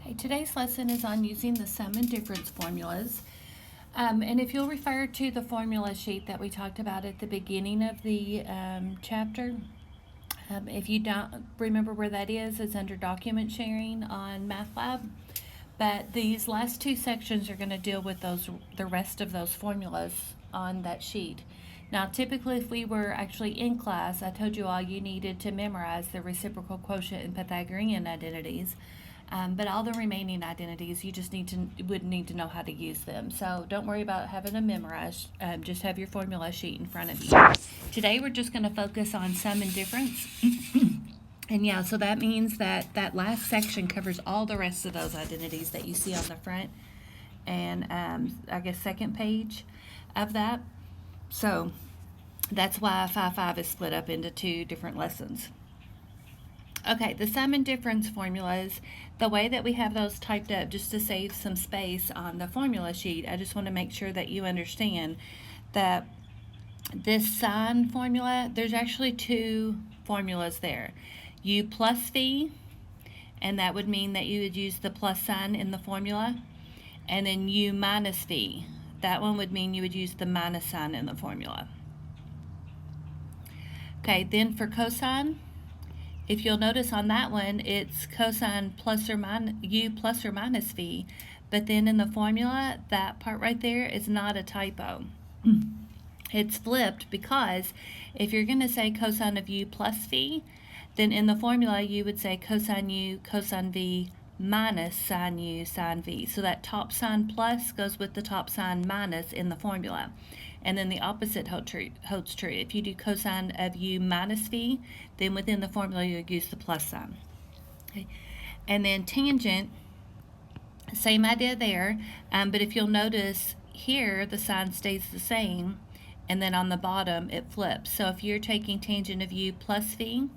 Okay, today's lesson is on using the sum and difference formulas. And if you'll refer to the formula sheet that we talked about at the beginning of the chapter, if you don't remember where that is, it's under document sharing on MathLab. But these last two sections are going to deal with the rest of those formulas on that sheet. Now, typically, if we were actually in class, I told you all you needed to memorize the reciprocal quotient and Pythagorean identities. But all the remaining identities, you just would need to know how to use them. So don't worry about having them memorized. Just have your formula sheet in front of you. Today we're just going to focus on sum and difference. And yeah, so that means that that last section covers all the rest of those identities that you see on the front and I guess second page of that. So that's why 5.5 is split up into two different lessons. Okay, the sum and difference formulas, the way that we have those typed up, just to save some space on the formula sheet, I just want to make sure that you understand that this sign formula, there's actually two formulas there. U plus V, and that would mean that you would use the plus sign in the formula, and then U minus V. That one would mean you would use the minus sign in the formula. Okay, then for cosine, if you'll notice on that one, it's cosine plus or minus U plus or minus V, but then in the formula, that part right there is not a typo. It's flipped because if you're going to say cosine of U plus V, then in the formula you would say cosine U, cosine V minus sine U, sine V. So that top sign plus goes with the top sign minus in the formula. And then the opposite holds true. If you do cosine of U minus V, then within the formula you'll use the plus sign. Okay. And then tangent, same idea there, but if you'll notice here the sign stays the same, and then on the bottom it flips. So if you're taking tangent of U plus V,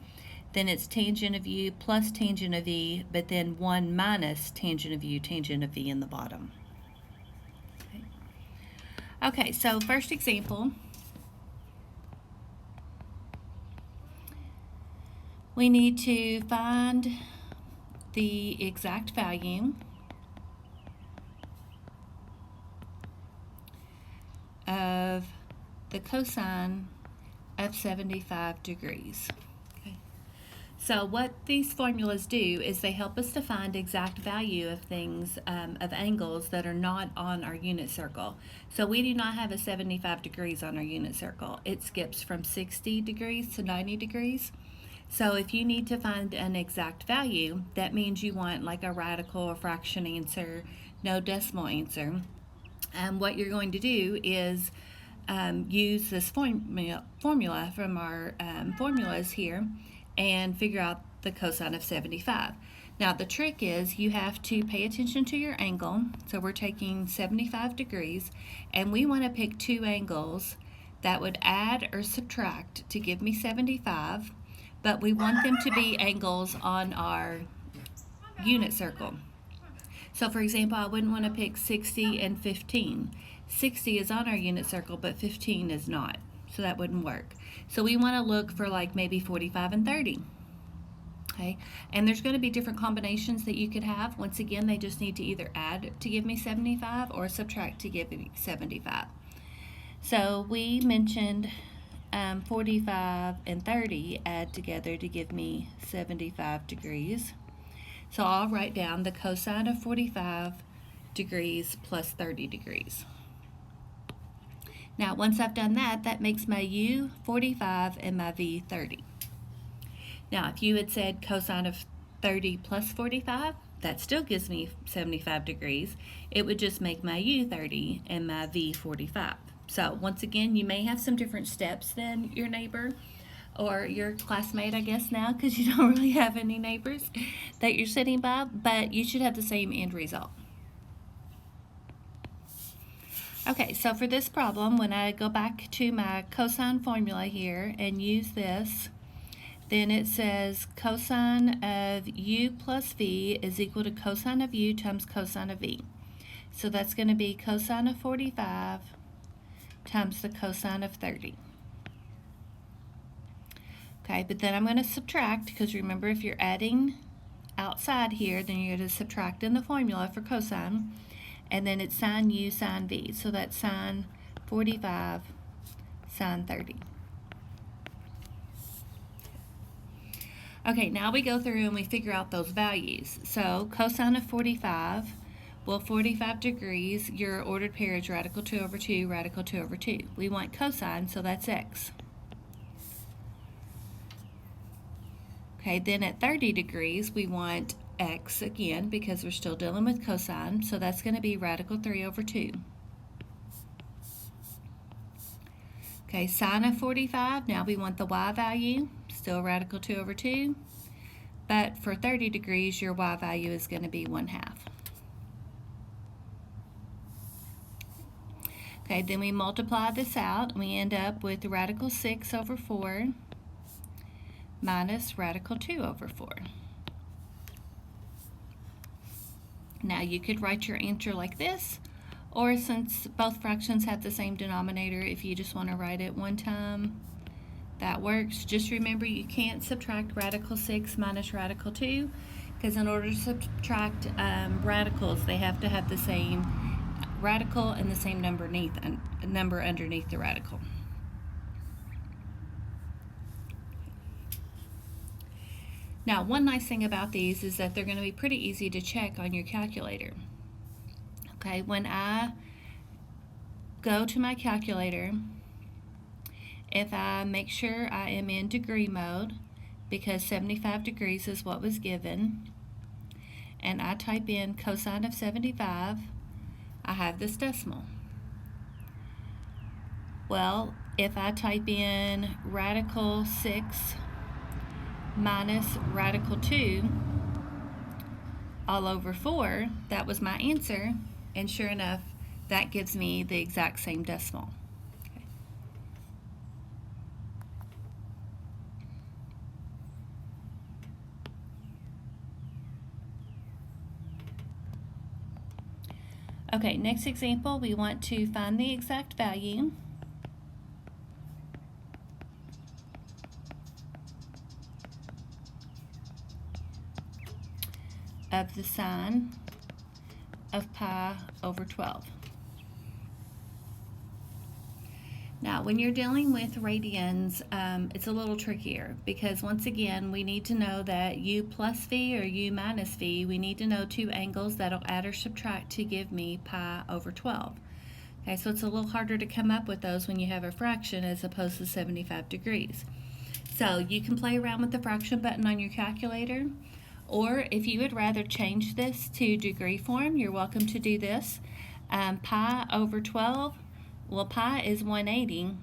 then it's tangent of U plus tangent of V, but then 1 minus tangent of U, tangent of V in the bottom. Okay, so first example, we need to find the exact value of the cosine of 75 degrees. So what these formulas do is they help us to find exact value of things, of angles that are not on our unit circle. So we do not have a 75 degrees on our unit circle. It skips from 60 degrees to 90 degrees. So if you need to find an exact value, that means you want like a radical or fraction answer, no decimal answer. What you're going to do is use this formula from our formulas here and figure out the cosine of 75. Now the trick is you have to pay attention to your angle. So we're taking 75 degrees and we want to pick two angles that would add or subtract to give me 75, but we want them to be angles on our unit circle. So for example, I wouldn't want to pick 60 and 15. 60 is on our unit circle, but 15 is not. So that wouldn't work. So we want to look for like maybe 45 and 30. Okay, and there's going to be different combinations that you could have. Once again, they just need to either add to give me 75 or subtract to give me 75. So we mentioned 45 and 30 add together to give me 75 degrees. So I'll write down the cosine of 45 degrees plus 30 degrees. Now, once I've done that, that makes my U 45 and my V 30. Now, if you had said cosine of 30 plus 45, that still gives me 75 degrees. It would just make my U 30 and my V 45. So, once again, you may have some different steps than your neighbor or your classmate, I guess now, because you don't really have any neighbors that you're sitting by, but you should have the same end result. Okay, so for this problem, when I go back to my cosine formula here and use this, then it says cosine of U plus V is equal to cosine of U times cosine of V. So that's going to be cosine of 45 times the cosine of 30. Okay, but then I'm going to subtract, because remember, if you're adding outside here, then you're going to subtract in the formula for cosine, and then it's sine u sine v. So that's sine 45 sine 30. Okay, now we go through and we figure out those values. So cosine of 45, well, 45 degrees, your ordered pair is radical 2 over 2, radical 2 over 2. We want cosine, so that's x. Okay, then at 30 degrees, we want x again because we're still dealing with cosine, so that's going to be radical 3 over 2. Okay, sine of 45, now we want the y value, still radical 2 over 2, but for 30 degrees, your y value is going to be 1/2. Okay, then we multiply this out, and we end up with radical 6 over 4 minus radical 2 over 4. Now you could write your answer like this, or since both fractions have the same denominator, if you just want to write it one time, that works. Just remember you can't subtract radical 6 minus radical 2, because in order to subtract radicals, they have to have the same radical and the same number underneath the radical. Now, one nice thing about these is that they're going to be pretty easy to check on your calculator. Okay, when I go to my calculator, if I make sure I am in degree mode, because 75 degrees is what was given, and I type in cosine of 75, I have this decimal. Well, if I type in radical 6 minus radical 2 all over 4, that was my answer, and sure enough, that gives me the exact same decimal. Okay, next example, we want to find the exact value of the sine of pi over 12. Now, when you're dealing with radians, it's a little trickier because once again, we need to know that u plus v or u minus v, we need to know two angles that'll add or subtract to give me pi over 12. Okay, so it's a little harder to come up with those when you have a fraction as opposed to 75 degrees. So you can play around with the fraction button on your calculator, or if you would rather change this to degree form, you're welcome to do this. Pi over 12, well, pi is 180,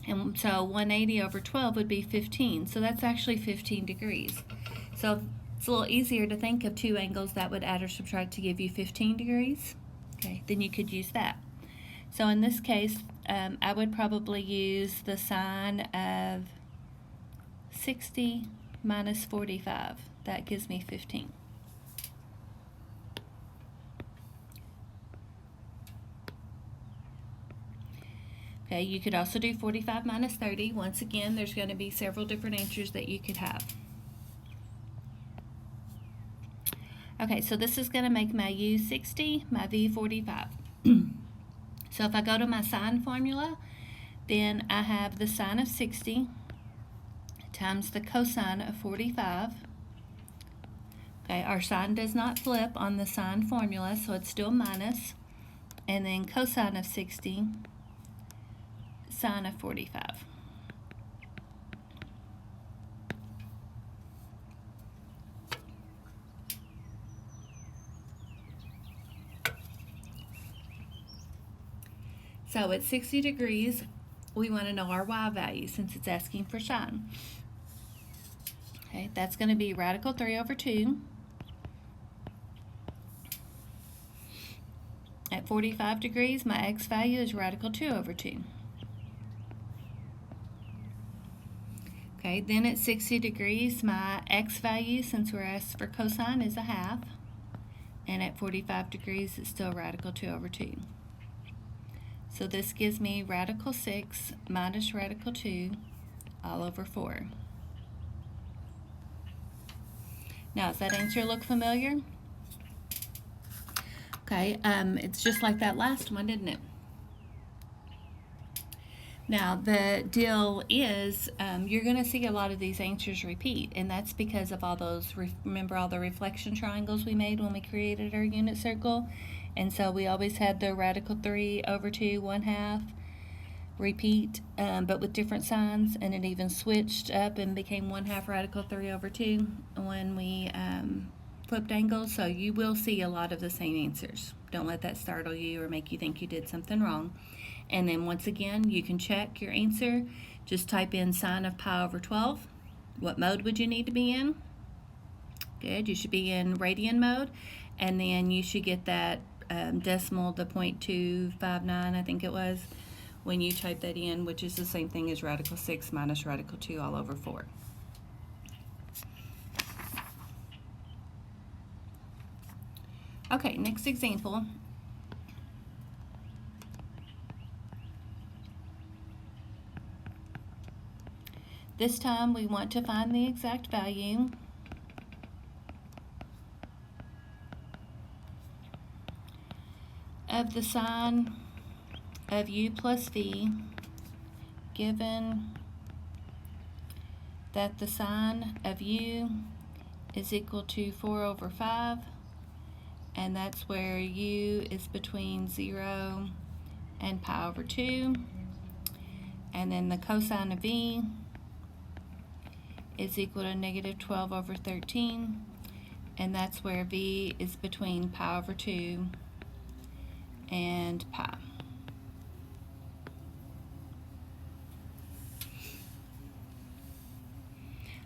and so 180 over 12 would be 15, so that's actually 15 degrees. So it's a little easier to think of two angles that would add or subtract to give you 15 degrees. Okay, then you could use that. So in this case, I would probably use the sine of 60 minus 45. That gives me 15. Okay, you could also do 45 minus 30. Once again, there's going to be several different answers that you could have. Okay, so this is going to make my u 60, my v 45. So if I go to my sine formula, then I have the sine of 60 times the cosine of 45. Okay, our sign does not flip on the sine formula, so it's still minus. And then cosine of 60, sine of 45. So at 60 degrees, we want to know our y value since it's asking for sine. Okay, that's going to be radical 3 over 2. At 45 degrees, my x value is radical 2 over 2. Okay, then at 60 degrees, my x value, since we're asked for cosine, is 1/2. And at 45 degrees, it's still radical 2 over 2. So this gives me radical 6 minus radical 2 all over 4. Now, does that answer look familiar? Okay, it's just like that last one, isn't it? Now, the deal is you're going to see a lot of these answers repeat, and that's because of all those, remember all the reflection triangles we made when we created our unit circle? And so we always had the radical 3 over 2, 1/2, repeat, but with different signs, and it even switched up and became 1/2 radical 3 over 2 when we flipped angles. So you will see a lot of the same answers. Don't let that startle you or make you think you did something wrong. And then once again, you can check your answer. Just type in sine of pi over 12. What mode would you need to be in? Good, you should be in radian mode. And then you should get that decimal, the 0.259, I think it was, when you type that in, which is the same thing as radical 6 minus radical 2 all over 4. Okay, next example. This time we want to find the exact value of the sine of u plus v, given that the sine of u is equal to 4 over 5, and that's where u is between 0 and pi over 2, and then the cosine of v is equal to negative 12 over 13, and that's where v is between pi over 2 and pi.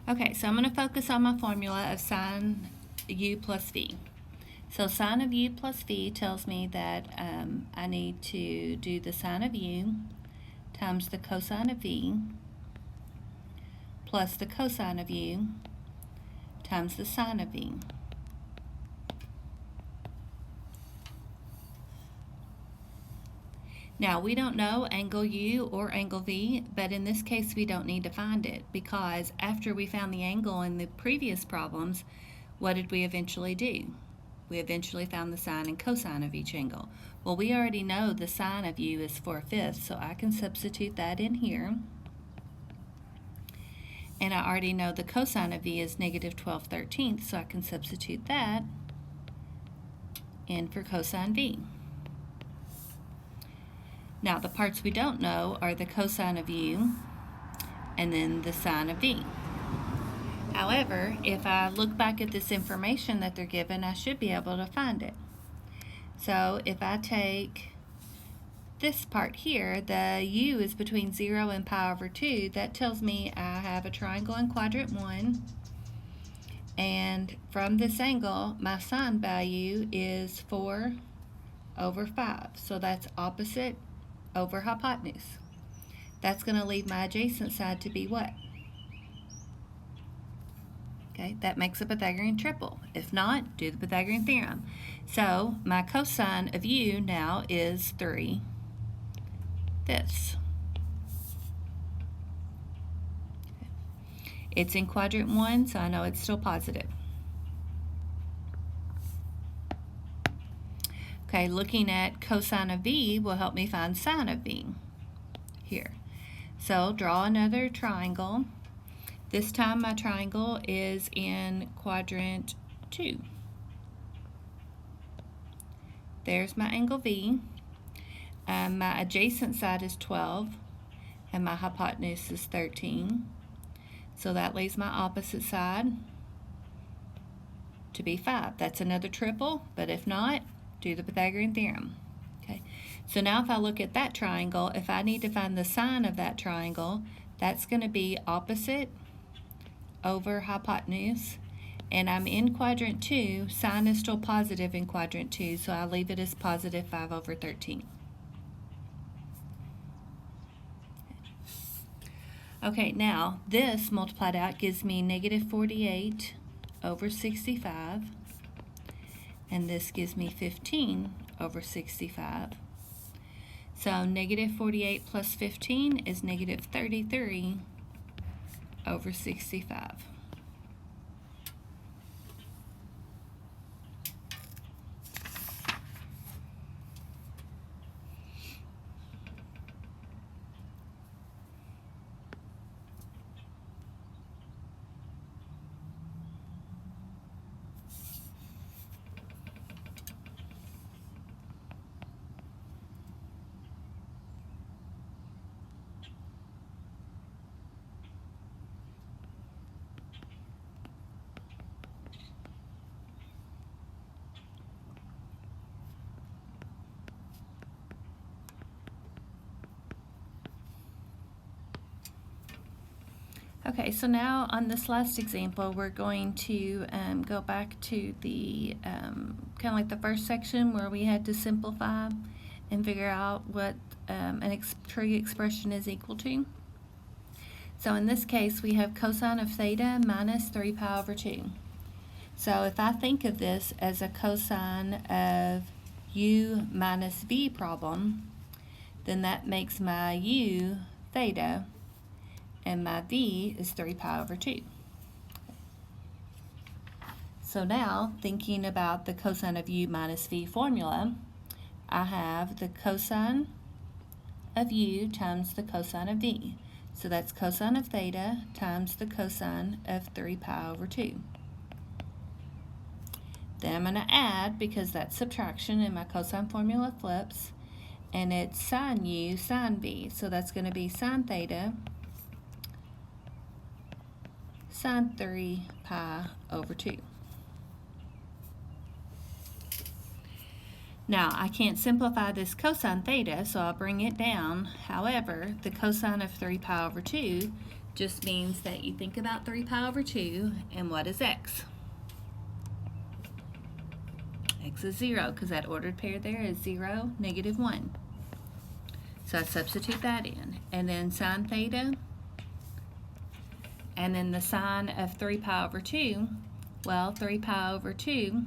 Okay, so I'm going to focus on my formula of sine u plus v. So sine of u plus v tells me that I need to do the sine of u times the cosine of v plus the cosine of u times the sine of v. Now, we don't know angle u or angle v, but in this case we don't need to find it, because after we found the angle in the previous problems, what did we eventually do? We eventually found the sine and cosine of each angle. Well, we already know the sine of u is 4/5, so I can substitute that in here. And I already know the cosine of v is negative 12/13, so I can substitute that in for cosine v. Now, the parts we don't know are the cosine of u and then the sine of v. However, if I look back at this information that they're given, I should be able to find it. So if I take this part here, the u is between 0 and pi over 2, that tells me I have a triangle in quadrant 1, and from this angle, my sine value is 4 over 5. So that's opposite over hypotenuse. That's going to leave my adjacent side to be what? Okay, that makes a Pythagorean triple. If not, do the Pythagorean theorem. So my cosine of u now is 3/5. It's in quadrant 1, so I know it's still positive. Okay, looking at cosine of v will help me find sine of v here. So draw another triangle. This time my triangle is in quadrant 2. There's my angle v. My adjacent side is 12, and my hypotenuse is 13. So that leaves my opposite side to be 5. That's another triple, but if not, do the Pythagorean theorem. Okay. So now if I look at that triangle, if I need to find the sine of that triangle, that's going to be opposite over hypotenuse, and I'm in quadrant 2. Sine is still positive in quadrant 2, so I leave it as positive 5 over 13. Okay, now this multiplied out gives me negative 48 over 65, and this gives me 15 over 65. So negative 48 plus 15 is negative 33 over 65. Okay, so now on this last example, we're going to go back to the kind of like the first section where we had to simplify and figure out what an trig expression is equal to. So in this case, we have cosine of theta minus 3 pi over 2. So if I think of this as a cosine of u minus v problem, then that makes my u theta and my v is 3 pi over 2. So now, thinking about the cosine of u minus v formula, I have the cosine of u times the cosine of v. So that's cosine of theta times the cosine of 3 pi over 2. Then I'm going to add, because that's subtraction and my cosine formula flips, and it's sine u sine v. So that's going to be sine theta sine 3 pi over 2. Now, I can't simplify this cosine theta, so I'll bring it down. However, the cosine of 3 pi over 2 just means that you think about 3 pi over 2, and what is x? X is 0, because that ordered pair there is 0, negative 1. So I substitute that in. And then sine theta, and then the sine of 3 pi over 2, well, 3 pi over 2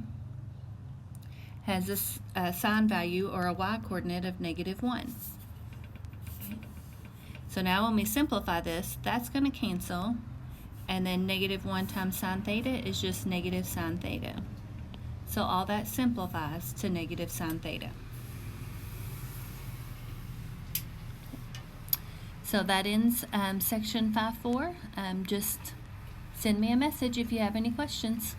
has a sine value or a y-coordinate of negative 1. Okay. So now when we simplify this, that's going to cancel, and then negative 1 times sine theta is just negative sine theta. So all that simplifies to negative sine theta. So that ends section 5.4. Just send me a message if you have any questions.